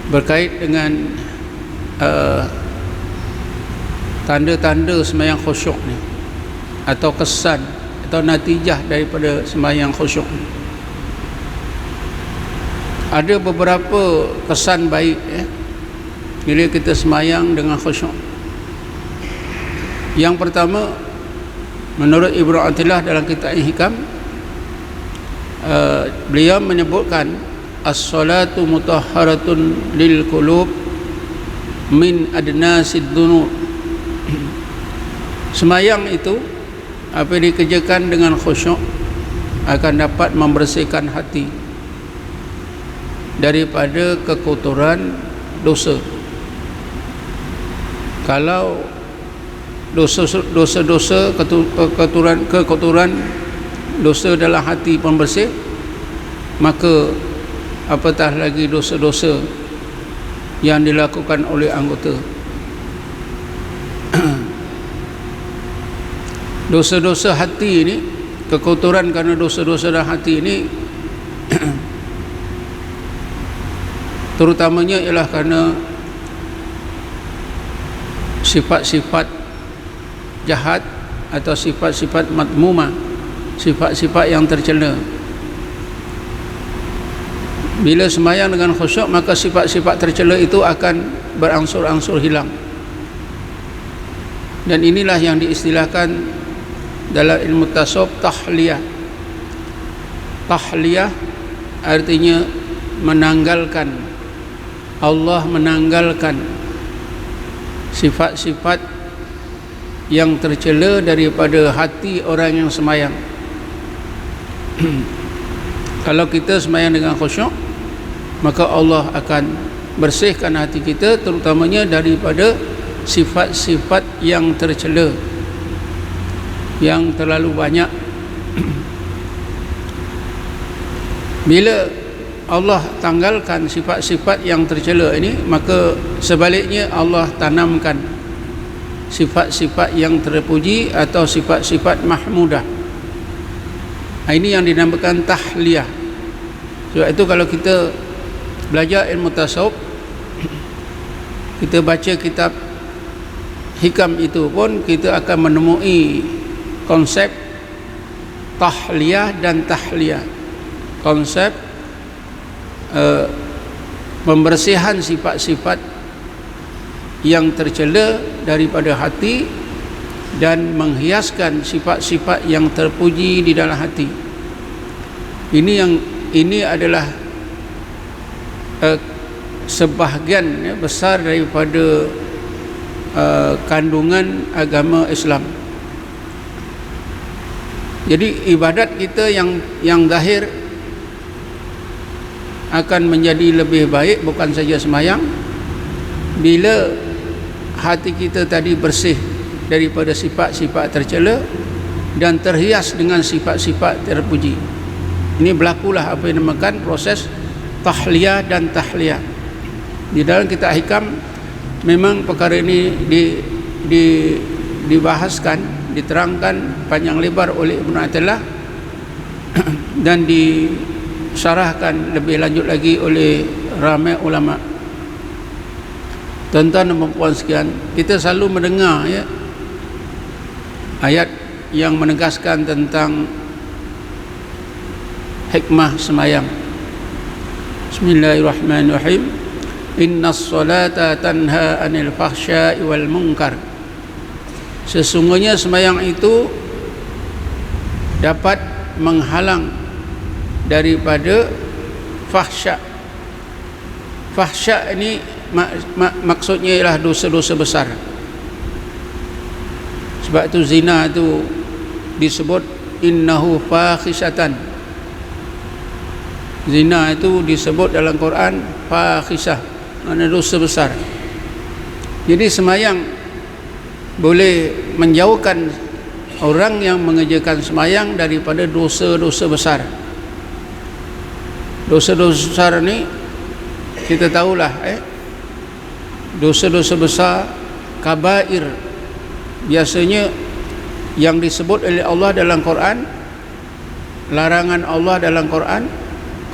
berkait dengan tanda-tanda sembahyang khusyuk ni, atau kesan atau natijah daripada sembahyang khusyuk ni. Ada beberapa kesan baik bila kita sembahyang dengan khusyuk. Yang pertama, menurut Ibnu Athilah dalam kitab Hikam, beliau menyebutkan as-salatu mutahharatun lil qulub min adnasid dunub. Sembahyang itu apa dikerjakan dengan khusyuk akan dapat membersihkan hati daripada kekotoran dosa. Kalau dosa-dosa kekotoran dosa dalam hati pun bersih, maka apatah lagi dosa-dosa yang dilakukan oleh anggota. Dosa-dosa hati ini, kekotoran kerana dosa-dosa dalam hati ini terutamanya ialah kerana sifat-sifat jahat atau sifat-sifat madmumah, sifat-sifat yang tercela. Bila sembahyang dengan khusyuk, maka sifat-sifat tercela itu akan berangsur-angsur hilang. Dan inilah yang diistilahkan dalam ilmu tasawuf tahliyah. Tahliyah artinya menanggalkan, Allah menanggalkan sifat-sifat yang tercela daripada hati orang yang sembahyang. Kalau kita sembahyang dengan khusyuk, maka Allah akan bersihkan hati kita, terutamanya daripada sifat-sifat yang tercela, yang terlalu banyak. Bila Allah tanggalkan sifat-sifat yang tercela ini, maka sebaliknya Allah tanamkan sifat-sifat yang terpuji atau sifat-sifat mahmudah. Ini yang dinamakan tahliyah. Sebab itu kalau kita belajar ilmu tasawuf, kita baca kitab Hikam itu pun kita akan menemui konsep tahliyah dan tahliyah. Konsep pembersihan sifat-sifat yang tercela daripada hati dan menghiaskan sifat-sifat yang terpuji di dalam hati. Ini adalah sebahagian besar daripada kandungan agama Islam. Jadi ibadat kita yang zahir akan menjadi lebih baik, bukan saja sembahyang, bila hati kita tadi bersih daripada sifat-sifat tercela dan terhias dengan sifat-sifat terpuji. Ini berlakulah apa yang dinamakan proses tahliyah dan tahliyah. Di dalam kitab Hikam memang perkara ini dibahaskan, diterangkan panjang lebar oleh Ibnu Athilah dan disyarahkan lebih lanjut lagi oleh ramai ulama. Tuan-tuan dan puan sekalian, kita selalu mendengar ayat yang menegaskan tentang hikmah sembahyang. Bismillahirrahmanirrahim. Innas salata tanha anil fahsya'i wal munkar. Sesungguhnya sembahyang itu dapat menghalang daripada fahsya. Fahsya ini maksudnya ialah dosa-dosa besar. Sebab itu zina itu disebut innahu fahisatan. Zina itu disebut dalam Quran fahisah, maknanya dosa besar. Jadi sembahyang boleh menjauhkan orang yang mengerjakan sembahyang daripada dosa-dosa besar. Dosa-dosa besar ni kita tahulah, dosa-dosa besar kabair biasanya yang disebut oleh Allah dalam Quran, larangan Allah dalam Quran,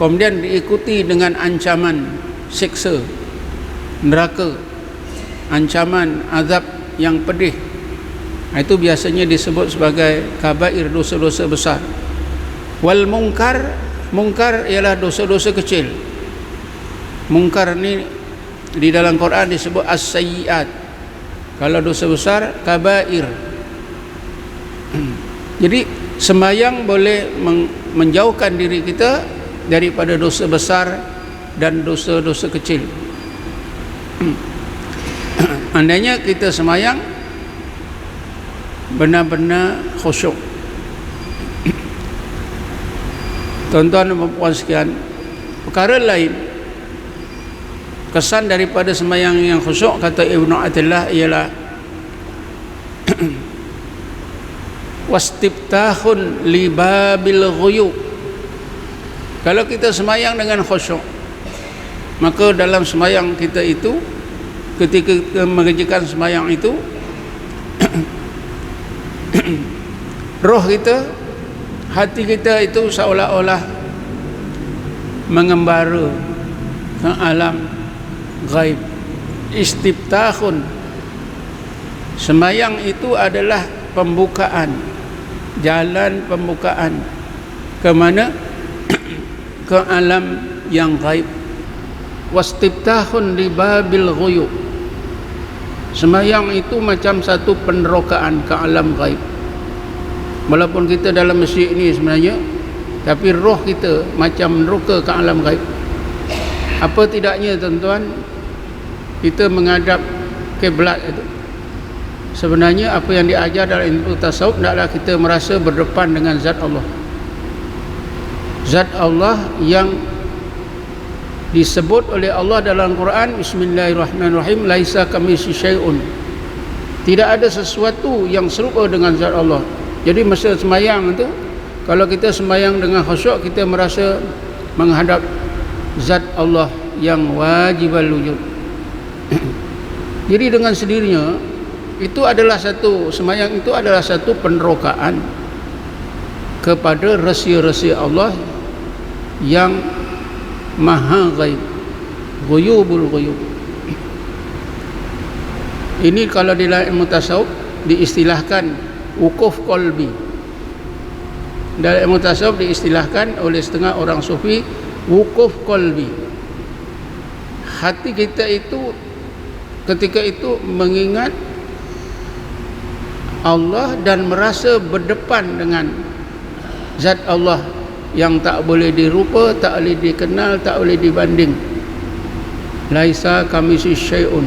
kemudian diikuti dengan ancaman siksa neraka, ancaman azab yang pedih. Itu biasanya disebut sebagai kabair, dosa-dosa besar. Wal mungkar, mungkar ialah dosa-dosa kecil. Mungkar ni di dalam Quran disebut as-sayyiat. Kalau dosa besar, kabair. Jadi sembahyang boleh menjauhkan diri kita daripada dosa besar dan dosa-dosa kecil. Andainya kita sembahyang benar-benar khusyuk. Tuan-tuan dan puan sekalian, perkara lain kesan daripada sembahyang yang khusyuk, kata Ibnu Athaillah, ialah wastiftahun li babil ghuyub. Kalau kita sembahyang dengan khusyuk, maka dalam sembahyang kita itu, ketika kita mengerjakan sembahyang itu, roh kita, hati kita itu seolah-olah mengembara ke alam gaib. Istiftahun, sembahyang itu adalah pembukaan, jalan pembukaan ke mana? Ke alam yang gaib. Wastiftahun li babil ghuyub, sembahyang itu macam satu penerokaan ke alam gaib. Walaupun kita dalam masjid ini sebenarnya, tapi roh kita macam meneroka ke alam gaib. Apa tidaknya tuan-tuan, kita menghadap kiblat itu, sebenarnya apa yang diajar dalam ilmu tasawuf adalah kita merasa berdepan dengan zat Allah. Zat Allah yang disebut oleh Allah dalam Quran, Bismillahirrahmanirrahim, laisa kamitslihi syai'un. Tidak ada sesuatu yang serupa dengan zat Allah. Jadi masa sembahyang itu, kalau kita sembahyang dengan khusyuk, kita merasa menghadap zat Allah yang wajibal wujud. Jadi dengan sendirinya itu adalah satu, sembahyang itu adalah satu penerokaan kepada rahsia-rahsia Allah yang maha ghaib, ghuyubul ghuyub. Ini kalau di dalam ilmu tasawuf diistilahkan wukuf qalbi. Dalam ilmu tasawuf diistilahkan oleh setengah orang sufi wukuf qalbi. Hati kita itu ketika itu mengingat Allah dan merasa berdepan dengan zat Allah yang tak boleh dirupa, tak boleh dikenal, tak boleh dibanding. Laisa kamitslihi syai'un.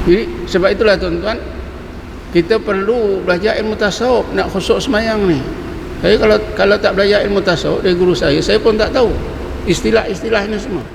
Jadi sebab itulah tuan-tuan, kita perlu belajar ilmu tasawuf nak khusyuk sembahyang ni. Saya kalau tak belajar ilmu tasawuf dari guru saya pun tak tahu istilah-istilah ini semua.